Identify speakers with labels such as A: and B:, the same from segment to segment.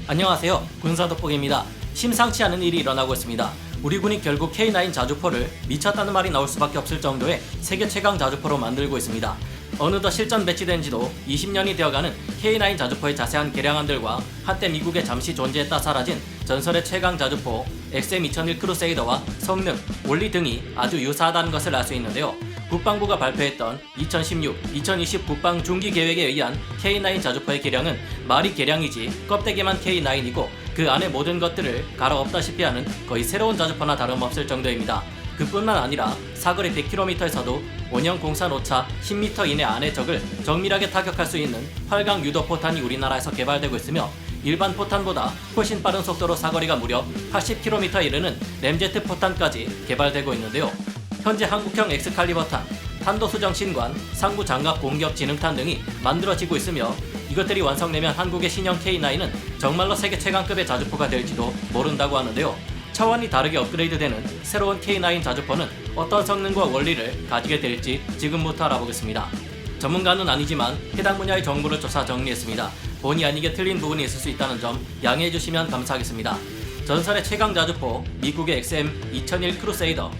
A: 안녕하세요. 군사돋보기입니다. 심상치 않은 일이 일어나고 있습니다. 우리 군이 결국 K9 자주포를 미쳤다는 말이 나올 수밖에 없을 정도의 세계 최강 자주포로 만들고 있습니다. 어느덧 실전 배치된 지도 20년이 되어가는 K9 자주포의 자세한 개량안들과 한때 미국에 잠시 존재했다 사라진 전설의 최강 자주포 XM2001 크루세이더와 성능, 원리 등이 아주 유사하다는 것을 알 수 있는데요. 국방부가 발표했던 2016-2020 국방 중기 계획에 의한 K9 자주포의 개량은 말이 개량이지 껍데기만 K9이고 그 안에 모든 것들을 갈아엎다시피 하는 거의 새로운 자주포나 다름없을 정도입니다. 그뿐만 아니라 사거리 100km에서도 원형 공산 오차 10m 이내 안의 적을 정밀하게 타격할 수 있는 활강 유도 포탄이 우리나라에서 개발되고 있으며 일반 포탄보다 훨씬 빠른 속도로 사거리가 무려 80km에 이르는 램제트 포탄까지 개발되고 있는데요. 현재 한국형 엑스칼리버탄, 탄도수정신관, 상부 장갑 공격 진흥탄 등이 만들어지고 있으며 이것들이 완성되면 한국의 신형 K9은 정말로 세계 최강급의 자주포가 될지도 모른다고 하는데요. 차원이 다르게 업그레이드되는 새로운 K9 자주포는 어떤 성능과 원리를 가지게 될지 지금부터 알아보겠습니다. 전문가는 아니지만 해당 분야의 정보를 조사 정리했습니다. 본의 아니게 틀린 부분이 있을 수 있다는 점 양해해 주시면 감사하겠습니다. 전설의 최강 자주포 미국의 XM2001 크루세이더.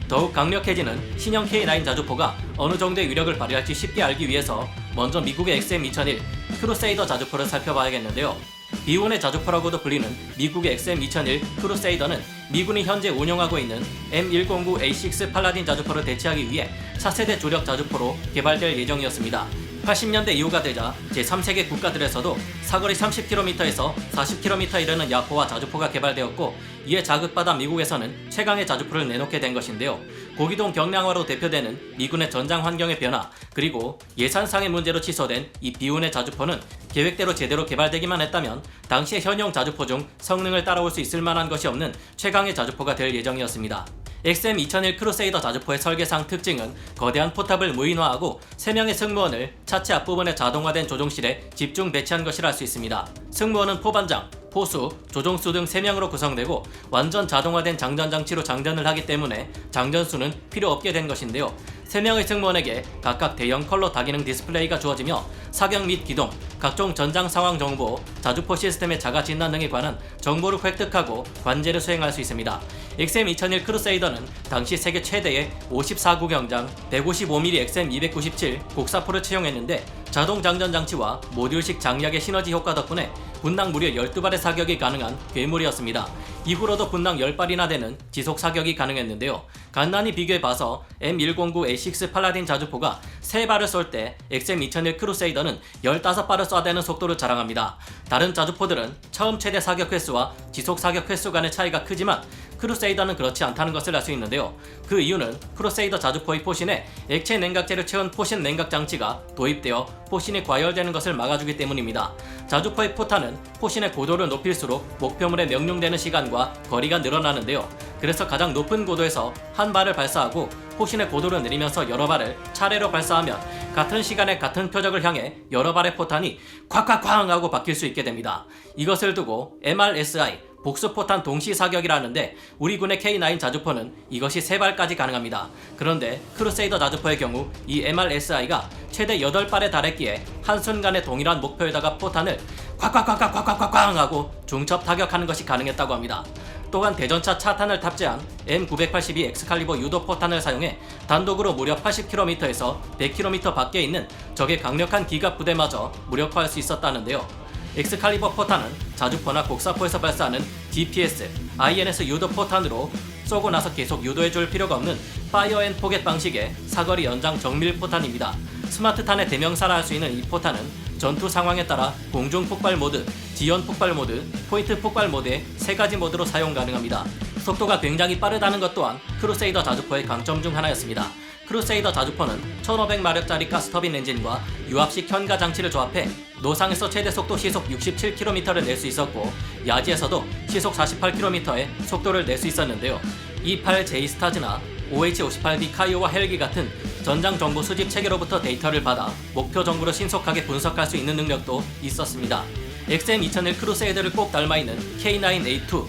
A: 더욱 강력해지는 신형 K9 자주포가 어느 정도의 위력을 발휘할지 쉽게 알기 위해서 먼저 미국의 XM2001 크루세이더 자주포를 살펴봐야겠는데요. 비운의 자주포라고도 불리는 미국의 XM2001 크루세이더는 미군이 현재 운용하고 있는 M109A6 팔라딘 자주포를 대체하기 위해 차세대 주력 자주포로 개발될 예정이었습니다. 80년대 이후가 되자 제3세계 국가들에서도 사거리 30km에서 40km에 이르는 야포와 자주포가 개발되었고 이에 자극받아 미국에서는 최강의 자주포를 내놓게 된 것인데요. 고기동 경량화로 대표되는 미군의 전장 환경의 변화 그리고 예산상의 문제로 취소된 이 비운의 자주포는 계획대로 제대로 개발되기만 했다면 당시의 현용 자주포 중 성능을 따라올 수 있을 만한 것이 없는 최강의 자주포가 될 예정이었습니다. XM2001 크루세이더 자주포의 설계상 특징은 거대한 포탑을 무인화하고 3명의 승무원을 차체 앞부분에 자동화된 조종실에 집중 배치한 것이라 할 수 있습니다. 승무원은 포반장, 포수, 조종수 등 3명으로 구성되고 완전 자동화된 장전장치로 장전을 하기 때문에 장전수는 필요 없게 된 것인데요. 3명의 승무원에게 각각 대형 컬러 다기능 디스플레이가 주어지며 사격 및 기동, 각종 전장 상황 정보, 자주포 시스템의 자가 진단 등에 관한 정보를 획득하고 관제를 수행할 수 있습니다. XM2001 크루세이더는 당시 세계 최대의 54구경장 155mm XM297 곡사포를 채용했는데 자동 장전 장치와 모듈식 장약의 시너지 효과 덕분에 분당 무려 12발의 사격이 가능한 괴물이었습니다. 이후로도 분당 10발이나 되는 지속 사격이 가능했는데요. 간단히 비교해봐서 M109A6 팔라딘 자주포가 3발을 쏠 때 XM2001 크루세이더는 15발을 쏴대는 속도를 자랑합니다. 다른 자주포들은 처음 최대 사격 횟수와 지속 사격 횟수 간의 차이가 크지만 크루세이더는 그렇지 않다는 것을 알 수 있는데요. 그 이유는 크루세이더 자주포의 포신에 액체 냉각제를 채운 포신 냉각 장치가 도입되어 포신이 과열되는 것을 막아주기 때문입니다. 자주포의 포탄은 포신의 고도를 높일수록 목표물에 명중되는 시간과 거리가 늘어나는데요. 그래서 가장 높은 고도에서 한 발을 발사하고 포신의 고도를 내리면서 여러 발을 차례로 발사하면 같은 시간에 같은 표적을 향해 여러 발의 포탄이 콱콱쾅 하고 바뀔 수 있게 됩니다. 이것을 두고 MRSI 복수포탄 동시 사격이라는데 우리 군의 K9 자주포는 이것이 3발까지 가능합니다. 그런데 크루세이더 자주포의 경우 이 MRSI가 최대 8발에 달했기에 한순간에 동일한 목표에다가 포탄을 콱콱콱콱콱콱 하고 중첩 타격하는 것이 가능했다고 합니다. 또한 대전차 차탄을 탑재한 M982 엑스칼리버 유도 포탄을 사용해 단독으로 무려 80km에서 100km 밖에 있는 적의 강력한 기갑 부대마저 무력화할 수 있었다는데요. 엑스칼리버 포탄은 자주포나 곡사포에서 발사하는 DPS, INS 유도 포탄으로 쏘고 나서 계속 유도해줄 필요가 없는 파이어 앤 포겟 방식의 사거리 연장 정밀 포탄입니다. 스마트탄의 대명사라 할 수 있는 이 포탄은 전투 상황에 따라 공중 폭발 모드, 지연 폭발 모드, 포인트 폭발 모드의 3가지 모드로 사용 가능합니다. 속도가 굉장히 빠르다는 것 또한 크루세이더 자주포의 강점 중 하나였습니다. 크루세이더 자주포는 1500마력짜리 가스터빈 엔진과 유압식 현가 장치를 조합해 노상에서 최대 속도 시속 67km를 낼 수 있었고 야지에서도 시속 48km의 속도를 낼 수 있었는데요. E8J 스타즈나 OH-58D 카이오와 헬기 같은 전장 정보 수집 체계로부터 데이터를 받아 목표 정보를 신속하게 분석할 수 있는 능력도 있었습니다. XM2001 크루세이더를 꼭 닮아있는 K9A2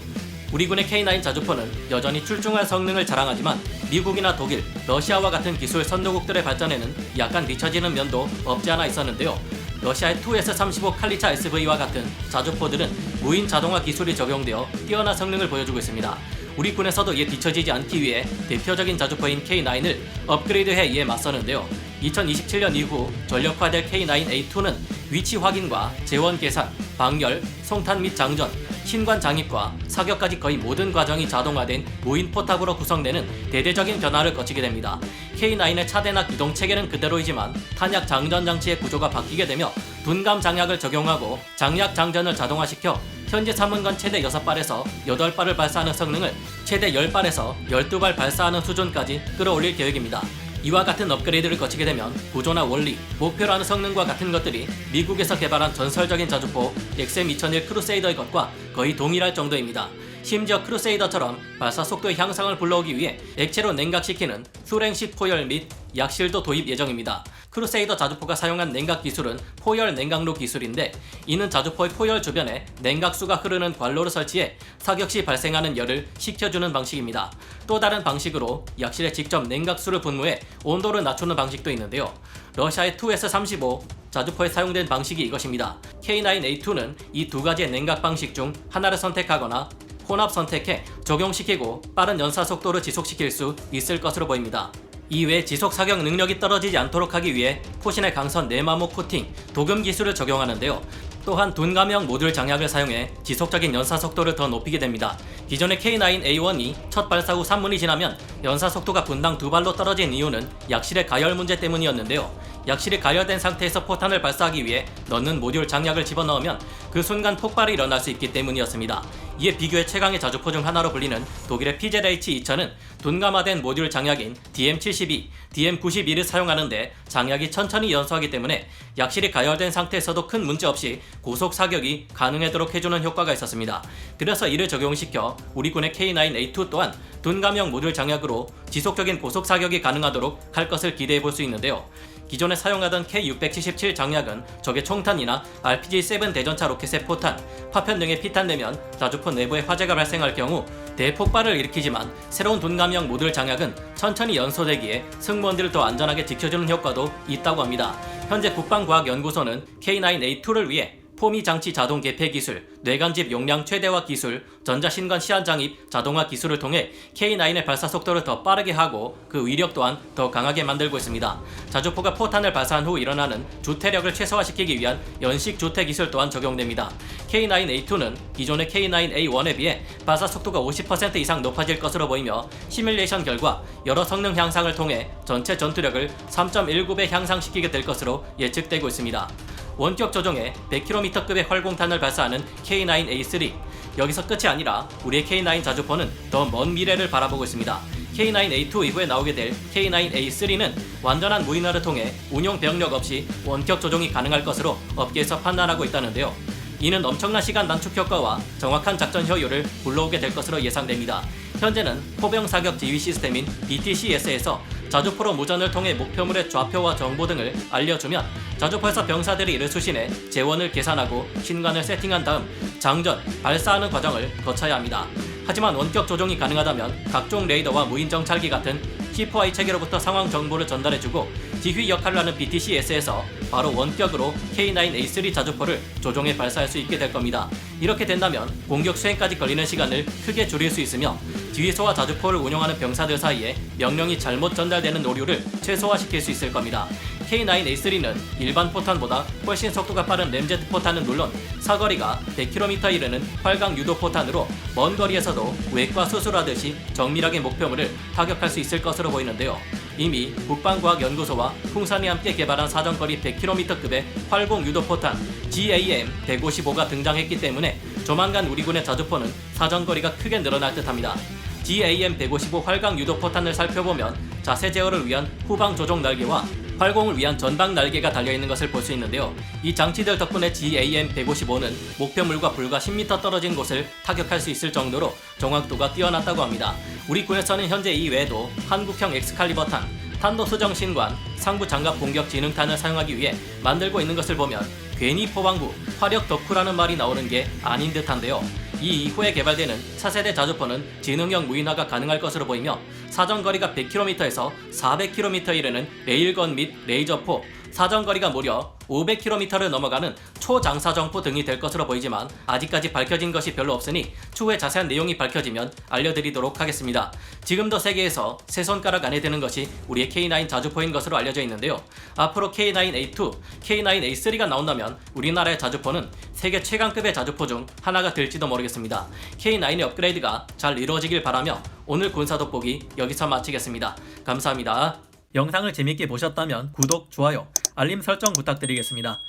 A: 우리 군의 K9 자주포는 여전히 출중한 성능을 자랑하지만 미국이나 독일, 러시아와 같은 기술 선도국들의 발전에는 약간 뒤처지는 면도 없지 않아 있었는데요. 러시아의 투S-35 칼리차 SV와 같은 자주포들은 무인 자동화 기술이 적용되어 뛰어난 성능을 보여주고 있습니다. 우리 군에서도 이에 뒤처지지 않기 위해 대표적인 자주포인 K9을 업그레이드해 이에 맞서는데요. 2027년 이후 전력화될 K9A2는 위치 확인과 재원 계산, 방열, 송탄 및 장전, 신관 장입과 사격까지 거의 모든 과정이 자동화된 무인 포탑으로 구성되는 대대적인 변화를 거치게 됩니다. K9의 차대나 기동 체계는 그대로이지만 탄약 장전 장치의 구조가 바뀌게 되며 둔감 장약을 적용하고 장약 장전을 자동화시켜 현재 삼은건 최대 6발에서 8발을 발사하는 성능을 최대 10발에서 12발 발사하는 수준까지 끌어올릴 계획입니다. 이와 같은 업그레이드를 거치게 되면 구조나 원리, 목표로 하는 성능과 같은 것들이 미국에서 개발한 전설적인 자주포 XM2001 크루세이더의 것과 거의 동일할 정도입니다. 심지어 크루세이더처럼 발사 속도의 향상을 불러오기 위해 액체로 냉각시키는 수랭식 포열 및 약실도 도입 예정입니다. 크루세이더 자주포가 사용한 냉각 기술은 포열 냉각로 기술인데, 이는 자주포의 포열 주변에 냉각수가 흐르는 관로를 설치해 사격 시 발생하는 열을 식혀주는 방식입니다. 또 다른 방식으로 약실에 직접 냉각수를 분무해 온도를 낮추는 방식도 있는데요. 러시아의 투S-35 자주포에 사용된 방식이 이것입니다. K9A2는 이 두 가지의 냉각 방식 중 하나를 선택하거나 혼합 선택해 적용시키고 빠른 연사 속도를 지속시킬 수 있을 것으로 보입니다. 이외에 지속 사격 능력이 떨어지지 않도록 하기 위해 포신의 강선 내마모 코팅, 도금 기술을 적용하는데요. 또한 둔감형 모듈 장약을 사용해 지속적인 연사 속도를 더 높이게 됩니다. 기존의 K9A1이 첫 발사 후 3분이 지나면 연사 속도가 분당 2발로 떨어진 이유는 약실의 가열 문제 때문이었는데요. 약실이 가열된 상태에서 포탄을 발사하기 위해 넣는 모듈 장약을 집어넣으면 그 순간 폭발이 일어날 수 있기 때문이었습니다. 이에 비교해 최강의 자주포 중 하나로 불리는 독일의 PZH-2000은 둔감화된 모듈 장약인 DM72, DM91을 사용하는데 장약이 천천히 연소하기 때문에 약실이 가열된 상태에서도 큰 문제 없이 고속 사격이 가능하도록 해주는 효과가 있었습니다. 그래서 이를 적용시켜 우리 군의 K9A2 또한 둔감형 모듈 장약으로 지속적인 고속 사격이 가능하도록 할 것을 기대해 볼 수 있는데요. 기존에 사용하던 K677 장약은 적의 총탄이나 RPG-7 대전차 로켓의 포탄, 파편 등에 피탄되면 자주포 내부에 화재가 발생할 경우 대폭발을 일으키지만, 새로운 둔감형 모듈 장약은 천천히 연소되기에 승무원들을 더 안전하게 지켜주는 효과도 있다고 합니다. 현재 국방과학연구소는 K9A2를 위해 포미 장치 자동 개폐 기술, 뇌관집 용량 최대화 기술, 전자신관 시안 장입 자동화 기술을 통해 K9의 발사 속도를 더 빠르게 하고 그 위력 또한 더 강하게 만들고 있습니다. 자주포가 포탄을 발사한 후 일어나는 주퇴력을 최소화시키기 위한 연식 주퇴 기술 또한 적용됩니다. K9A2는 기존의 K9A1에 비해 발사 속도가 50% 이상 높아질 것으로 보이며, 시뮬레이션 결과 여러 성능 향상을 통해 전체 전투력을 3.19배 향상시키게 될 것으로 예측되고 있습니다. 원격 조종에 100km급의 활공탄을 발사하는 K9A3. 여기서 끝이 아니라 우리의 K9 자주포는 더 먼 미래를 바라보고 있습니다. K9A2 이후에 나오게 될 K9A3는 완전한 무인화를 통해 운용 병력 없이 원격 조종이 가능할 것으로 업계에서 판단하고 있다는데요. 이는 엄청난 시간 단축 효과와 정확한 작전 효율을 불러오게 될 것으로 예상됩니다. 현재는 포병 사격 지휘 시스템인 BTCS에서 자주포로 무전을 통해 목표물의 좌표와 정보 등을 알려주면 자주포에서 병사들이 이를 수신해 재원을 계산하고 신관을 세팅한 다음 장전, 발사하는 과정을 거쳐야 합니다. 하지만 원격 조종이 가능하다면 각종 레이더와 무인 정찰기 같은 C4I 체계로부터 상황 정보를 전달해주고 지휘 역할을 하는 BTCS에서 바로 원격으로 K9A3 자주포를 조종해 발사할 수 있게 될 겁니다. 이렇게 된다면 공격 수행까지 걸리는 시간을 크게 줄일 수 있으며 지휘소와 자주포를 운영하는 병사들 사이에 명령이 잘못 전달되는 오류를 최소화시킬 수 있을 겁니다. K9A3는 일반 포탄보다 훨씬 속도가 빠른 램제트 포탄은 물론 사거리가 100km 이르는 활강 유도 포탄으로 먼 거리에서도 외과 수술하듯이 정밀하게 목표물을 타격할 수 있을 것으로 보이는데요. 이미 국방과학연구소와 풍산이 함께 개발한 사정거리 100km급의 활공 유도포탄 GAM-155가 등장했기 때문에 조만간 우리 군의 자주포는 사정거리가 크게 늘어날 듯합니다. GAM-155 활강 유도포탄을 살펴보면 자세 제어를 위한 후방 조종 날개와 활공을 위한 전방 날개가 달려있는 것을 볼 수 있는데요. 이 장치들 덕분에 GAM-155는 목표물과 불과 10m 떨어진 곳을 타격할 수 있을 정도로 정확도가 뛰어났다고 합니다. 우리 군에서는 현재 이 외에도 한국형 엑스칼리버탄, 탄도수정신관, 상부 장갑 공격 지능탄을 사용하기 위해 만들고 있는 것을 보면 괜히 포방부, 화력 덕후라는 말이 나오는 게 아닌 듯한데요. 이 이후에 개발되는 차세대 자주포는 지능형 무인화가 가능할 것으로 보이며 사정거리가 100km에서 400km 이르는 레일건 및 레이저포, 사정거리가 무려 500km를 넘어가는 초장사정포 등이 될 것으로 보이지만 아직까지 밝혀진 것이 별로 없으니 추후에 자세한 내용이 밝혀지면 알려드리도록 하겠습니다. 지금도 세계에서 세 손가락 안에 드는 것이 우리의 K9 자주포인 것으로 알려져 있는데요. 앞으로 K9A2, K9A3가 나온다면 우리나라의 자주포는 세계 최강급의 자주포 중 하나가 될지도 모르겠습니다. K9의 업그레이드가 잘 이루어지길 바라며 오늘 군사 돋보기 여기서 마치겠습니다. 감사합니다. 영상을 재밌게 보셨다면 구독, 좋아요, 알림 설정 부탁드리겠습니다.